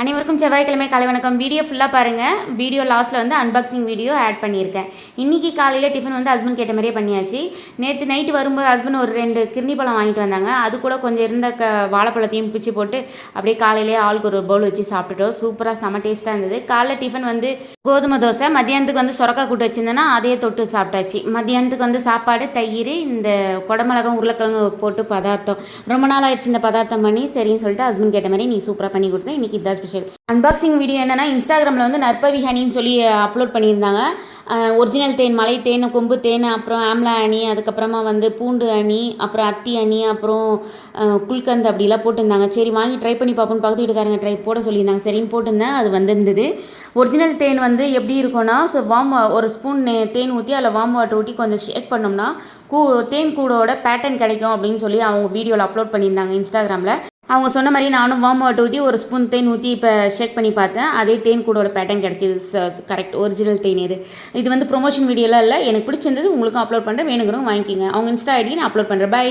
அனைவருக்கும் செவ்வாய்க்கிழமை காலை வணக்கம். வீடியோ ஃபுல்லாக பாருங்கள். வீடியோ லாஸ்ட்டில் வந்து அன்பாக்சிங் வீடியோ ஆட் பண்ணியிருக்கேன். இன்றைக்கி காலையில் டிஃபன் வந்து ஹஸ்பண்ட் கேட்ட மாதிரியே பண்ணியாச்சு. நேற்று நைட்டு வரும்போது ஹஸ்பண்ட் ஒரு 2 கிர்னி பழம் வாங்கிட்டு வந்தாங்க. அது கூட கொஞ்சம் இருந்த வாழைப்பழத்தையும் பிச்சு போட்டு அப்படியே காலையிலே ஆளுக்கு ஒரு பவுல் வச்சு சாப்பிட்டுட்டோம். சூப்பராக செம டேஸ்ட்டாக இருந்தது. காலைல டிஃபன் வந்து கோதுமை தோசை, மத்தியானத்துக்கு வந்து சொரக்காய் கூட்டு வச்சுருந்தேன்னா அதையே தொட்டு சாப்பிட்டாச்சு. மத்தியானத்துக்கு வந்து சாப்பாடு, தயிர், இந்த குடமிளகம், உருளைக்கிழங்கு போட்டு பதார்த்தம். ரொம்ப நாள் ஆயிடுச்சு இந்த பதார்த்தம் பண்ணி. சரின்னு சொல்லிட்டு ஹஸ்பண்ட் கேட்ட மாதிரி நீ சூப்பராக பண்ணி கொடுத்தேன். இன்றைக்கி இதான் ஸ்பெஷல். அன்பாக்சிங் வீடியோ என்னென்னா, இன்ஸ்டாகிராமில் வந்து நற்பவி ஹனின்னு சொல்லி அப்லோட் பண்ணியிருந்தாங்க. ஒரிஜினல் தேன், மலை தேன், கொம்பு தேன், அப்புறம் ஆம்லா அணி, அதுக்கப்புறமா வந்து பூண்டு அணி, அப்புறம் அத்தி அணி, அப்புறம் குல்கந்த் அப்படிலாம் போட்டிருந்தாங்க. சரி வாங்கி ட்ரை பண்ணி பார்ப்போம்னு பக்கத்து வீட்டுக்காரங்க ட்ரை போட சொல்லியிருந்தாங்க. சரின்னு போட்டிருந்தேன். அது வந்திருந்தது. ஒரிஜினல் தேன் வந்து எப்படி இருக்கும்னா, ஸோ ஒரு ஸ்பூன் தேன் ஊற்றி அதில் வார்ம் வாட்டர் ஊற்றி கொஞ்சம் ஷேக் பண்ணோம்னா தேன் கூடோட பேட்டர்ன் கிடைக்கும் அப்படின்னு சொல்லி அவங்க வீடியோவில் அப்லோட் பண்ணியிருந்தாங்க இன்ஸ்டாகிராமில். அவங்க சொன்ன மாதிரி நானும் வார்ம் வாட்டர் ஊற்றி ஒரு ஸ்பூன் தேன் ஊற்றி இப்போ ஷேக் பண்ணி பார்த்தேன். அதே தேன் கூடோட பேட்டர்ன் கிடச்சிது. கரெக்ட் இது தேன். இது வந்து ப்ரொமோஷன் வீடியோலாம் இல்லை, எனக்கு பிடிச்சிருந்தது. உங்களுக்கும் அப்லோட் பண்ணுறேன், வேணுங்கிறவங்க வாங்கிக்கிங்க. அவங்க இன்ஸ்டா ஐடி நான் அப்லோட் பண்ணுறேன். பை.